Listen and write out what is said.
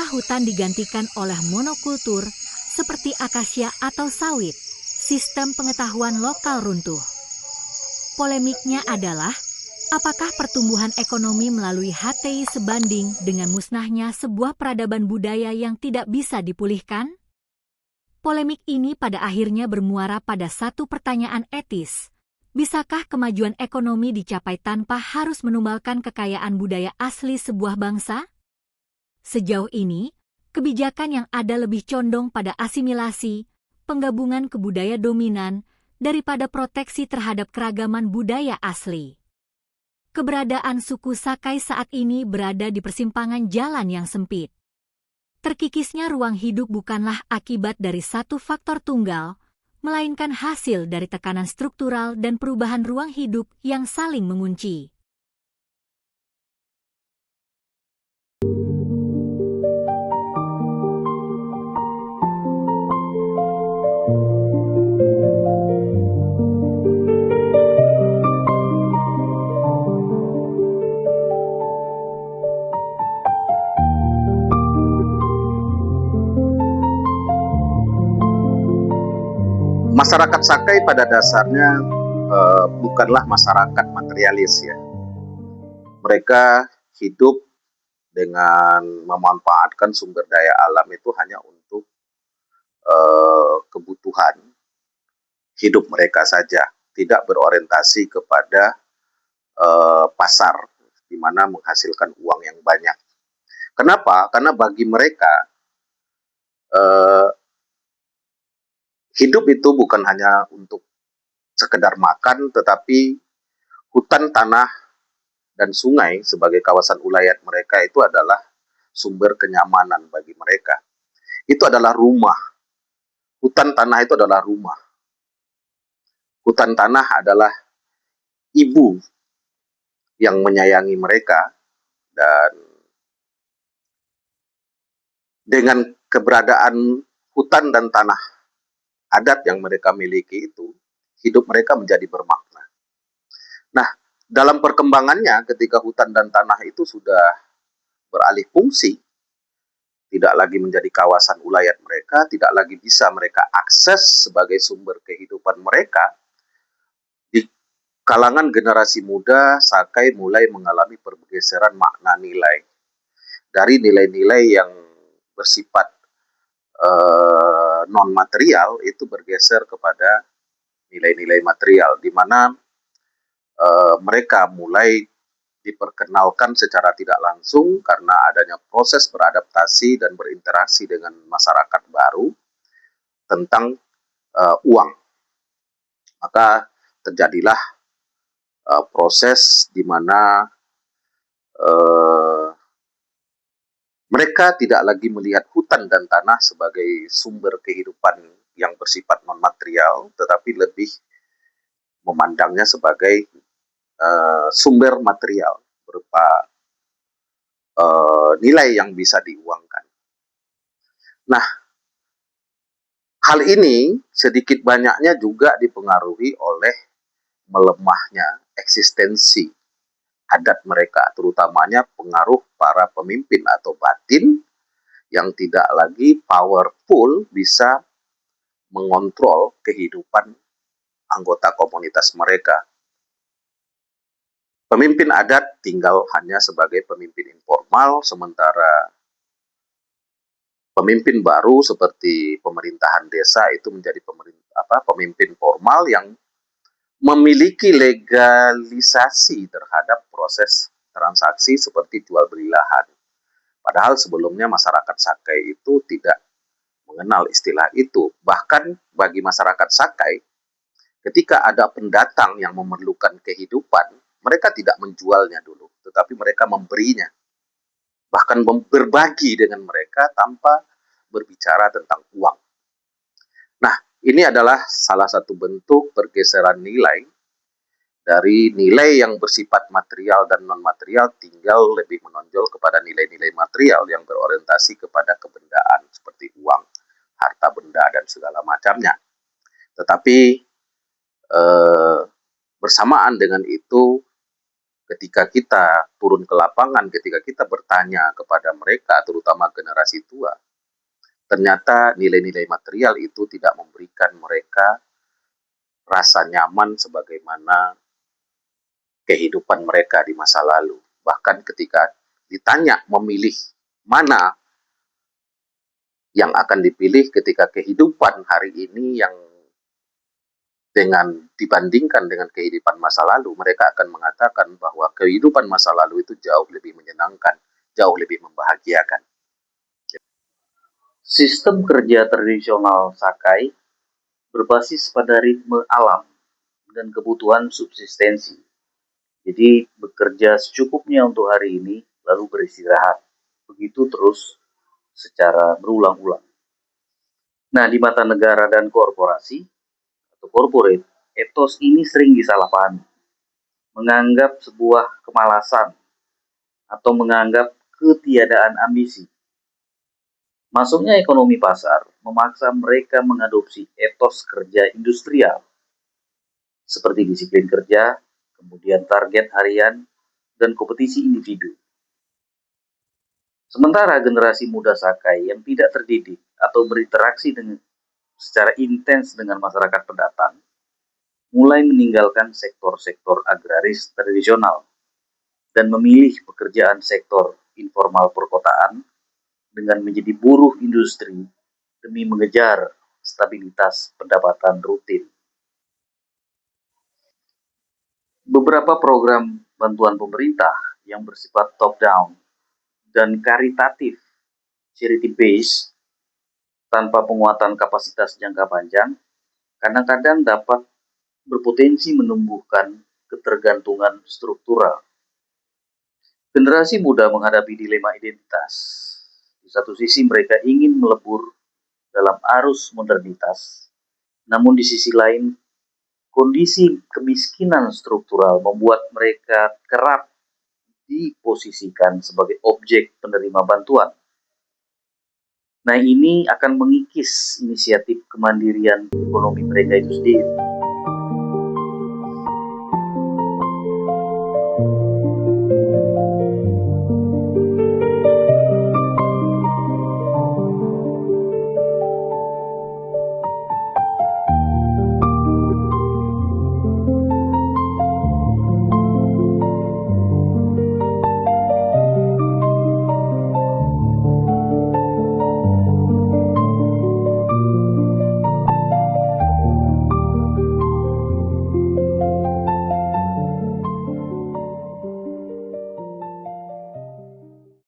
hutan digantikan oleh monokultur seperti akasia atau sawit, sistem pengetahuan lokal runtuh. Polemiknya adalah, apakah pertumbuhan ekonomi melalui HTI sebanding dengan musnahnya sebuah peradaban budaya yang tidak bisa dipulihkan? Polemik ini pada akhirnya bermuara pada satu pertanyaan etis. Bisakah kemajuan ekonomi dicapai tanpa harus menumbalkan kekayaan budaya asli sebuah bangsa? Sejauh ini, kebijakan yang ada lebih condong pada asimilasi, penggabungan ke budaya dominan, daripada proteksi terhadap keragaman budaya asli. Keberadaan suku Sakai saat ini berada di persimpangan jalan yang sempit. Terkikisnya ruang hidup bukanlah akibat dari satu faktor tunggal, melainkan hasil dari tekanan struktural dan perubahan ruang hidup yang saling mengunci. Masyarakat Sakai pada dasarnya bukanlah masyarakat materialis ya. Mereka hidup dengan memanfaatkan sumber daya alam itu hanya untuk kebutuhan hidup mereka saja, tidak berorientasi kepada pasar di mana menghasilkan uang yang banyak. Kenapa? Karena bagi mereka hidup itu bukan hanya untuk sekedar makan, tetapi hutan, tanah, dan sungai sebagai kawasan ulayat mereka itu adalah sumber kenyamanan bagi mereka. Itu adalah rumah. Hutan tanah itu adalah rumah. Hutan tanah adalah ibu yang menyayangi mereka, dan dengan keberadaan hutan dan tanah adat yang mereka miliki itu, hidup mereka menjadi bermakna. Nah, dalam perkembangannya ketika hutan dan tanah itu sudah beralih fungsi, tidak lagi menjadi kawasan ulayat mereka, tidak lagi bisa mereka akses sebagai sumber kehidupan mereka, di kalangan generasi muda, Sakai mulai mengalami pergeseran makna nilai. Dari nilai-nilai yang bersifat non-material itu bergeser kepada nilai-nilai material, di mana mereka mulai diperkenalkan secara tidak langsung karena adanya proses beradaptasi dan berinteraksi dengan masyarakat baru tentang uang. Maka terjadilah proses di mana mereka tidak lagi melihat hutan dan tanah sebagai sumber kehidupan yang bersifat non-material, tetapi lebih memandangnya sebagai sumber material berupa nilai yang bisa diuangkan. Nah, hal ini sedikit banyaknya juga dipengaruhi oleh melemahnya eksistensi adat mereka, terutamanya pengaruh para pemimpin atau batin yang tidak lagi powerful bisa mengontrol kehidupan anggota komunitas mereka. Pemimpin adat tinggal hanya sebagai pemimpin informal, sementara pemimpin baru seperti pemerintahan desa itu menjadi pemimpin formal yang memiliki legalisasi terhadap proses transaksi seperti jual beli lahan. Padahal sebelumnya masyarakat Sakai itu tidak mengenal istilah itu. Bahkan bagi masyarakat Sakai, ketika ada pendatang yang memerlukan kehidupan, mereka tidak menjualnya dulu, tetapi mereka memberinya. Bahkan berbagi dengan mereka tanpa berbicara tentang uang. Nah, ini adalah salah satu bentuk pergeseran nilai dari nilai yang bersifat material dan non-material tinggal lebih menonjol kepada nilai-nilai material yang berorientasi kepada kebendaan seperti uang, harta benda, dan segala macamnya. Tetapi bersamaan dengan itu ketika kita turun ke lapangan, ketika kita bertanya kepada mereka, terutama generasi tua, ternyata nilai-nilai material itu tidak memberikan mereka rasa nyaman sebagaimana kehidupan mereka di masa lalu. Bahkan ketika ditanya memilih mana yang akan dipilih ketika kehidupan hari ini yang dibandingkan dengan kehidupan masa lalu, mereka akan mengatakan bahwa kehidupan masa lalu itu jauh lebih menyenangkan, jauh lebih membahagiakan. Sistem kerja tradisional Sakai berbasis pada ritme alam dan kebutuhan subsistensi. Jadi bekerja secukupnya untuk hari ini, lalu beristirahat. Begitu terus secara berulang-ulang. Nah, di mata negara dan korporasi atau corporate, etos ini sering disalahpahami. Menganggap sebuah kemalasan atau menganggap ketiadaan ambisi. Masuknya ekonomi pasar memaksa mereka mengadopsi etos kerja industrial, seperti disiplin kerja, kemudian target harian, dan kompetisi individu. Sementara generasi muda Sakai yang tidak terdidik atau berinteraksi secara intens dengan masyarakat pendatang, mulai meninggalkan sektor-sektor agraris tradisional dan memilih pekerjaan sektor informal perkotaan dengan menjadi buruh industri demi mengejar stabilitas pendapatan rutin. Beberapa program bantuan pemerintah yang bersifat top-down dan karitatif, charity-based, tanpa penguatan kapasitas jangka panjang, kadang-kadang dapat berpotensi menumbuhkan ketergantungan struktural. Generasi muda menghadapi dilema identitas. Di satu sisi mereka ingin melebur dalam arus modernitas, namun di sisi lain kondisi kemiskinan struktural membuat mereka kerap diposisikan sebagai objek penerima bantuan. Nah, ini akan mengikis inisiatif kemandirian ekonomi mereka itu sendiri.